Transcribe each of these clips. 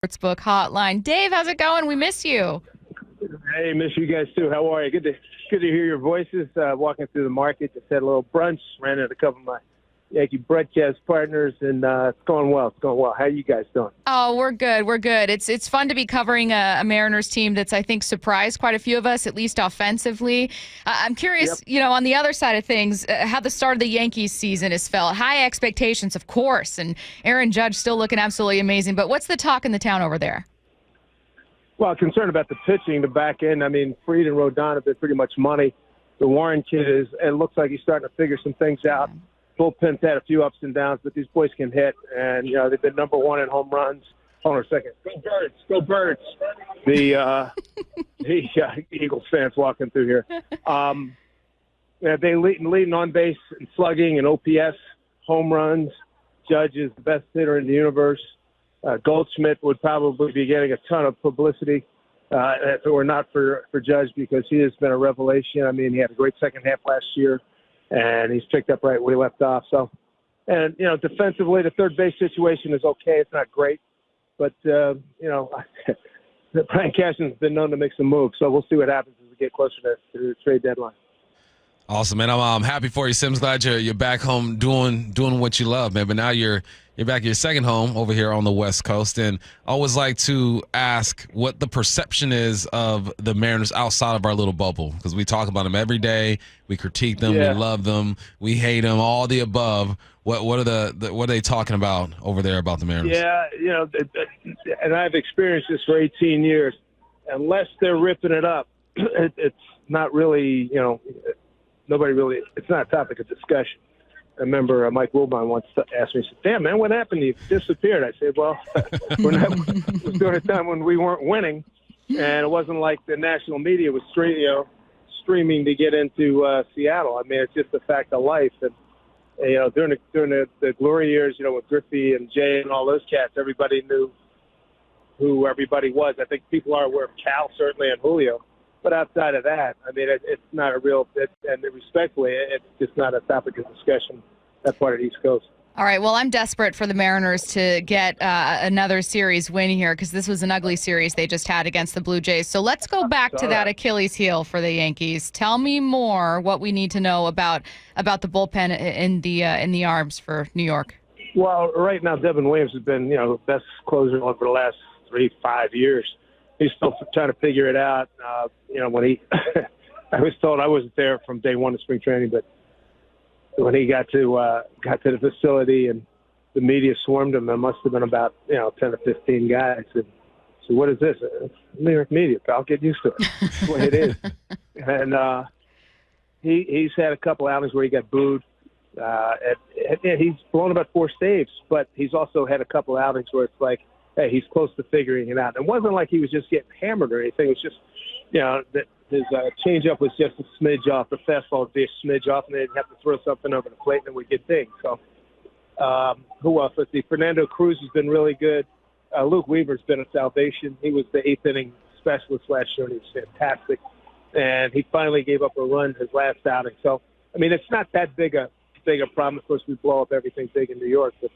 Sportsbook Hotline. Dave, how's it going? We miss you. Hey, miss you guys too. How are you? Good to hear your voices. Walking through the market, just had a little brunch. Ran into a couple of my Yankee broadcast partners, and it's going well. It's going well. How you guys doing? Oh, we're good. We're good. It's fun to be covering a Mariners team that's, I think, surprised quite a few of us, at least offensively. I'm curious, on the other side of things, how the start of the Yankees season is felt. High expectations, of course, and Aaron Judge still looking absolutely amazing. But what's the talk in the town over there? Well, concerned about the pitching, the back end. I mean, Fried and Rodon have been pretty much money. The Warren kid it looks like he's starting to figure some things out. Bullpen's had a few ups and downs, but these boys can hit, and they've been number one in home runs. Hold on a second. Go Birds! Go Birds! The Eagles fans walking through here. They leading on base and slugging and OPS, home runs. Judge is the best hitter in the universe. Goldschmidt would probably be getting a ton of publicity if it were not for Judge, because he has been a revelation. I mean, he had a great second half last year, and he's picked up right where he left off. So, and, defensively, the third base situation is okay. It's not great. But, Brian Cashman's been known to make some moves. So we'll see what happens as we get closer to the trade deadline. Awesome, man. I'm happy for you, Sims. Glad you're back home doing what you love, man. But now you're back at your second home over here on the West Coast. And I always like to ask what the perception is of the Mariners outside of our little bubble, because we talk about them every day. We critique them. We love them. We hate them. All the above. What are they talking about over there about the Mariners? Yeah, and I've experienced this for 18 years. Unless they're ripping it up, it's not really, nobody really, it's not a topic of discussion. I remember Mike Wilbon once asked me, he said, "Damn, man, what happened? You disappeared." I said, well, it was during a time when we weren't winning, and it wasn't like the national media was streaming to get into Seattle. I mean, it's just a fact of life. And, during the glory years, with Griffey and Jay and all those cats, everybody knew who everybody was. I think people are aware of Cal, certainly, and Julio. But outside of that, I mean, it's not a real – and respectfully, it's just not a topic of discussion, that part of the East Coast. All right, well, I'm desperate for the Mariners to get another series win here, because this was an ugly series they just had against the Blue Jays. So let's go back to that Achilles heel for the Yankees. Tell me more what we need to know about the bullpen in the arms for New York. Well, right now, Devin Williams has been, the best closer over the last 3-5 years. He's still trying to figure it out. When he, I was told I wasn't there from day one of spring training, but when he got to the facility and the media swarmed him, there must have been about 10 or 15 guys. And so, what is this? It's New York media. I'll get used to it. That's what it is. And he's had a couple outings where he got booed. And he's blown about 4 saves, but he's also had a couple outings where it's like, hey, he's close to figuring it out. It wasn't like he was just getting hammered or anything. It was just, that his changeup was just a smidge off. The fastball would be a smidge off, and they'd have to throw something over the plate, and then we'd get dinged. So, who else? Let's see. Fernando Cruz has been really good. Luke Weaver's been a salvation. He was the 8th inning specialist last year, and he was fantastic. And he finally gave up a run his last outing. So, I mean, it's not that big a problem. Of course, we blow up everything big in New York, but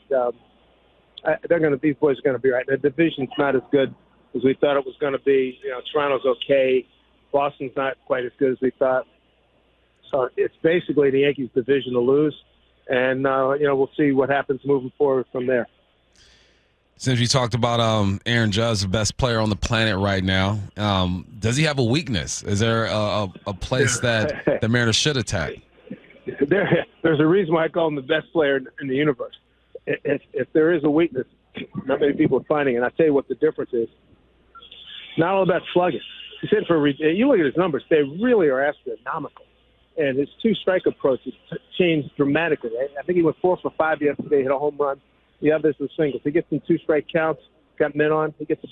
these boys are going to be right. The division's not as good as we thought it was going to be. Toronto's okay. Boston's not quite as good as we thought. So it's basically the Yankees' division to lose, and we'll see what happens moving forward from there. Since you talked about Aaron Judge, the best player on the planet right now, does he have a weakness? Is there a place that the Mariners should attack? There's a reason why I call him the best player in the universe. If there is a weakness, not many people are finding it. And I'll tell you what the difference is. Not all about slugging. You look at his numbers; they really are astronomical. And his 2-strike approach has changed dramatically. I think he went 4 for 5 yesterday, hit a home run. The others were singles. He gets some 2-strike counts, got men on. He gets the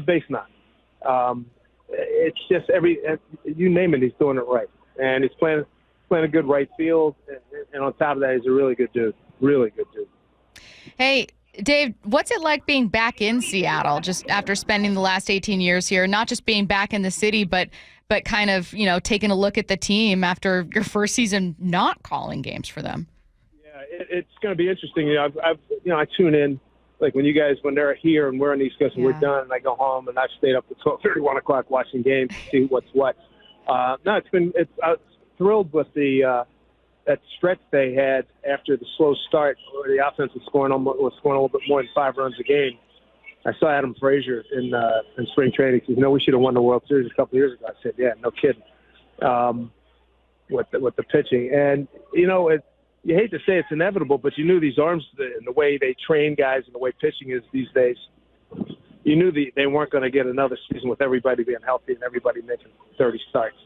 base knock. It's just you name it, he's doing it right, and he's playing a good right field. And on top of that, he's a really good dude. Really good dude. Hey, Dave, what's it like being back in Seattle just after spending the last 18 years here, not just being back in the city, but kind of, taking a look at the team after your first season not calling games for them? Yeah, it's going to be interesting. I tune in like when they're here and we're on the East Coast and we're done, and I go home and I've stayed up to 12:30, 1 o'clock watching games to see what's what. No, I was thrilled with that stretch they had after the slow start, where the offense was scoring a little bit more than 5 runs a game. I saw Adam Frazier in spring training. He said, we should have won the World Series a couple of years ago. I said, yeah, no kidding. With the pitching. And, you hate to say it's inevitable, but you knew these arms and the way they train guys and the way pitching is these days, you knew they weren't going to get another season with everybody being healthy and everybody making 30 starts.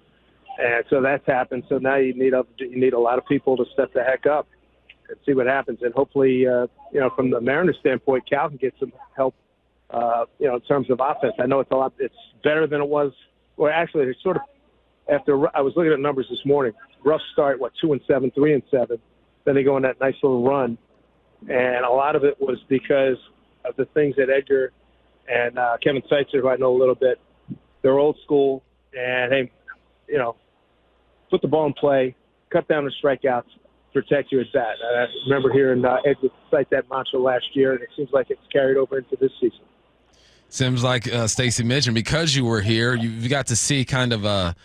And so that's happened. So now you need a lot of people to step the heck up and see what happens. And hopefully, from the Mariners standpoint, Cal can get some help, in terms of offense. I know it's better than it was. Well, actually, it's sort of, after I was looking at numbers this morning, rough start, 2-7, 3-7. Then they go on that nice little run. And a lot of it was because of the things that Edgar and Kevin Seitzer, who I know a little bit, they're old school. And, hey, put the ball in play, cut down the strikeouts, protect your at bat. I remember hearing Edgar cite that mantra last year, and it seems like it's carried over into this season. Seems like Stacy mentioned, because you were here, you got to see kind of the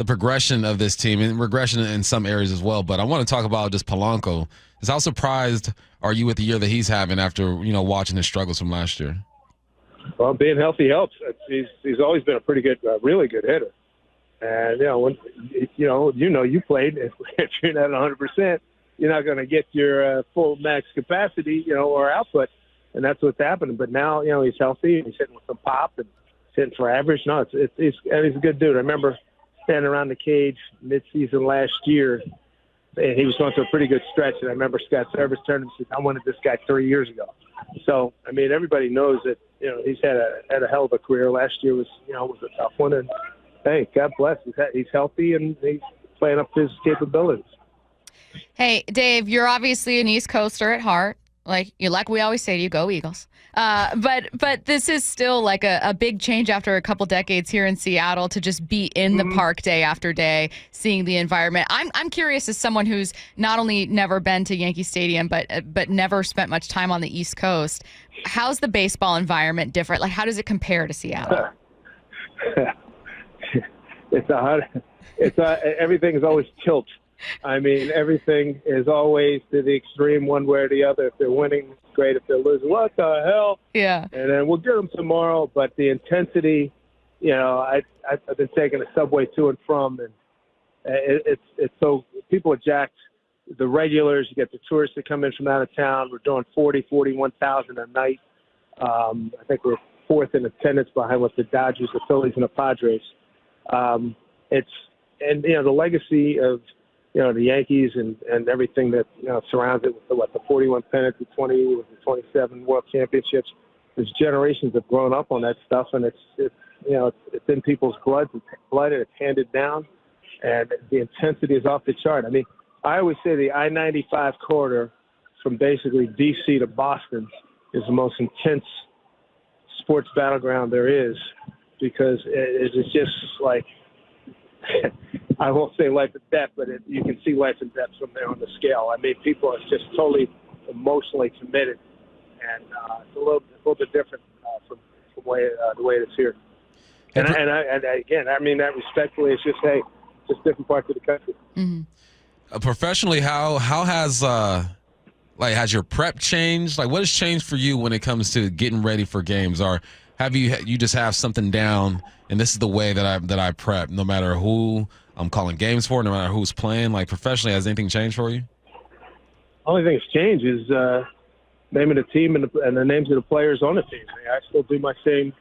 progression of this team and regression in some areas as well. But I want to talk about just Polanco. How surprised are you with the year that he's having after watching his struggles from last year? Well, being healthy helps. He's always been a pretty good, really good hitter. And when you played, if you're not 100%, you're not going to get your full max capacity, or output. And that's what's happening. But now, he's healthy and he's hitting with some pop and hitting for average. No, he's a good dude. I remember standing around the cage mid-season last year, and he was going through a pretty good stretch. And I remember Scott Service turned and said, "I wanted this guy 3 years ago." So, everybody knows that he's had a hell of a career. Last year was a tough one, and hey, God bless. He's healthy and he's playing up to his capabilities. Hey, Dave, you're obviously an East Coaster at heart. Like we always say to you, go Eagles. But this is still like a big change after a couple decades here in Seattle to just be in the park day after day, seeing the environment. I'm curious, as someone who's not only never been to Yankee Stadium, but never spent much time on the East Coast. How's the baseball environment different? Like, how does it compare to Seattle? Everything is always tilt. Everything is always to the extreme, one way or the other. If they're winning, great. If they're losing, what the hell? Yeah. And then we'll get them tomorrow. But the intensity, I've been taking the subway to and from, and it's so people are jacked. The regulars, you get the tourists that come in from out of town. We're doing 41,000 a night. I think we're fourth in attendance behind with the Dodgers, the Phillies, and the Padres. The legacy of the Yankees and everything that surrounds it with the 41 pennants, the 27 World Championships. There's generations have grown up on that stuff, and it's in people's blood. It's handed down, and the intensity is off the chart. I always say the I-95 corridor from basically D.C. to Boston is the most intense sports battleground there is, because it's just like, I won't say life and death, but you can see life and death from there on the scale. People are just totally emotionally committed, and it's a little bit different from the way it is here. And again, that respectfully. It's just just different parts of the country. Mm-hmm. Professionally, how has has your prep changed? Like, what has changed for you when it comes to getting ready for games? Or have you just have something down, and this is the way that I prep, no matter who I'm calling games for, no matter who's playing? Like, professionally, has anything changed for you? Only thing that's changed is name of the team and the names of the players on the team. I still do my same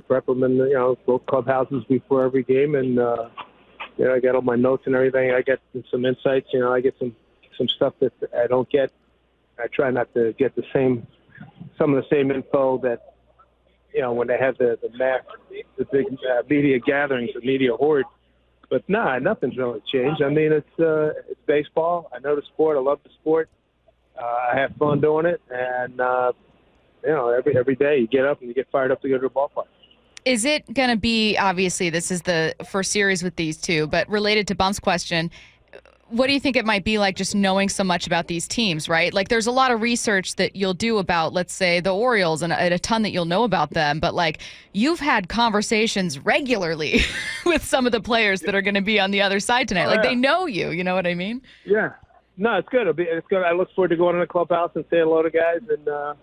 prep them in both clubhouses before every game, and I get all my notes and everything. I get some insights. I get some stuff that I don't get. I try not to get some of the same info that when they have the big media gatherings, the media horde. But nothing's really changed. It's baseball. I know the sport. I love the sport. I have fun doing it, and every day you get up and you get fired up to go to the ballpark. Is it going to be, obviously this is the first series with these two, but related to Bump's question, what do you think it might be like just knowing so much about these teams, right? Like there's a lot of research that you'll do about, let's say, the Orioles and a ton that you'll know about them. But like you've had conversations regularly with some of the players that are going to be on the other side tonight. Like they know you know what I mean? Yeah. No, it's good. It's good. I look forward to going in the clubhouse and saying hello to guys. And no,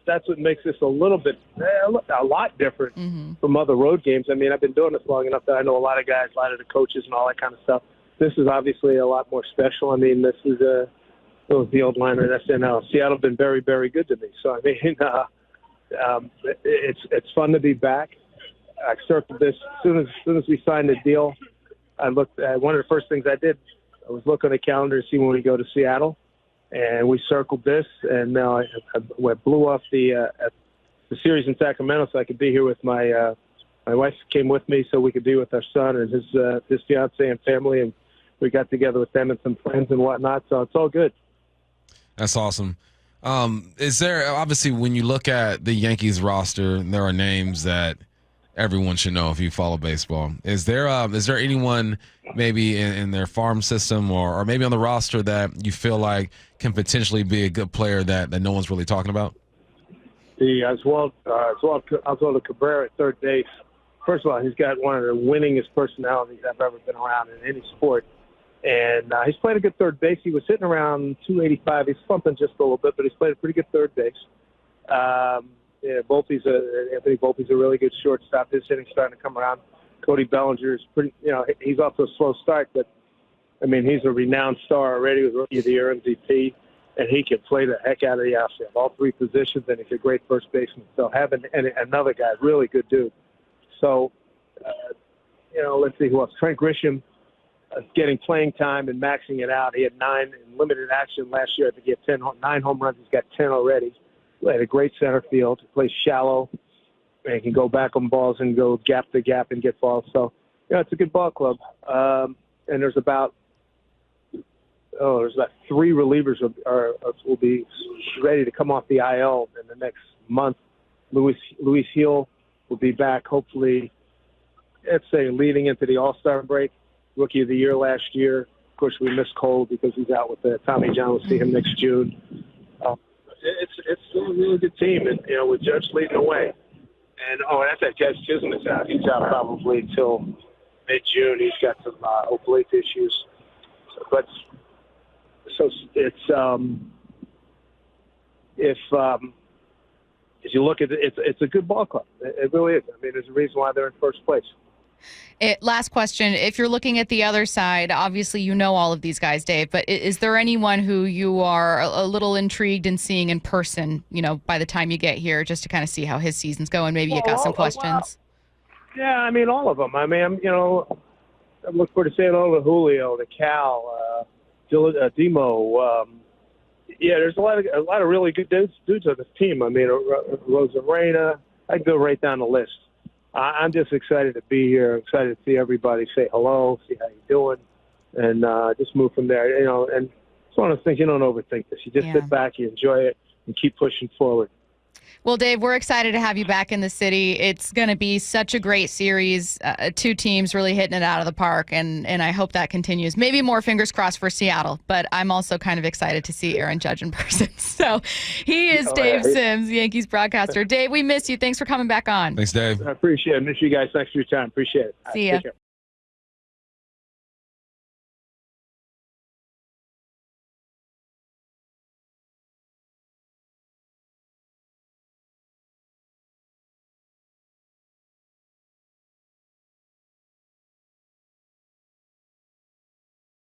that's what makes this a lot different from other road games. I mean, I've been doing this long enough that I know a lot of guys, a lot of the coaches and all that kind of stuff. This is obviously a lot more special. I mean, this is the old liner at SNL. Seattle's been very, very good to me. So, I mean, it's fun to be back. I circled this as soon as we signed the deal. I looked at one of the first things I did. I was looking at the calendar to see when we go to Seattle, and we circled this. And now I blew off the series in Sacramento so I could be here with my wife. Came with me so we could be with our son and his fiance and family, and we got together with them and some friends and whatnot. So it's all good. That's awesome. Is there, obviously, when you look at the Yankees roster, there are names that everyone should know if you follow baseball. Is there anyone maybe in their farm system or maybe on the roster that you feel like can potentially be a good player that no one's really talking about? The Oswaldo Cabrera at third base. First of all, he's got one of the winningest personalities I've ever been around in any sport. And he's played a good third base. He was sitting around 285. He's slumping just a little bit, but he's played a pretty good third base. Anthony Volpe's a really good shortstop. His hitting's starting to come around. Cody Bellinger is pretty, he's off to a slow start, but, I mean, he's a renowned star already with Rookie of the Year MVP, and he can play the heck out of the outfield, all three positions, and he's a great first baseman. So having another guy, really good dude. So, let's see who else. Trent Grisham. Getting playing time and maxing it out. He had 9 in limited action last year. I think he had 9 home runs. He's got 10 already. He had a great center field. He plays shallow. And he can go back on balls and go gap to gap and get balls. So, it's a good ball club. And there's about 3 relievers will be ready to come off the IL in the next month. Luis Hill will be back, hopefully, let's say, leading into the All-Star break. Rookie of the Year last year. Of course, we miss Cole because he's out with Tommy John. We'll see him next June. It's still a really good team, and with Judge leading the way. And that's that Judge Chisholm's out. He's out probably until mid-June. He's got some oblique issues. But it's if you look at it, it's a good ball club. It really is. I mean, there's a reason why they're in first place. Last question. If you're looking at the other side, obviously you know all of these guys, Dave, but is there anyone who you are a little intrigued in seeing in person, by the time you get here, just to kind of see how his season's going? Maybe you got some questions. Yeah, I mean, all of them. I mean, I'm looking forward to saying hello to Julio, to Cal, Demo. There's a lot of really good dudes on this team. I mean, Rosarena. I can go right down the list. I'm just excited to be here. I'm excited to see everybody, say hello, see how you're doing, and just move from there. And it's one of those things, you don't overthink this. You just sit back, you enjoy it, and keep pushing forward. Well, Dave, we're excited to have you back in the city. It's going to be such a great series, 2 teams really hitting it out of the park, and I hope that continues. Maybe more fingers crossed for Seattle, but I'm also kind of excited to see Aaron Judge in person. So he is Dave Sims, Yankees broadcaster. Dave, we miss you. Thanks for coming back on. Thanks, Dave. I appreciate it. Miss you guys. Thanks for your time. Appreciate it. See ya.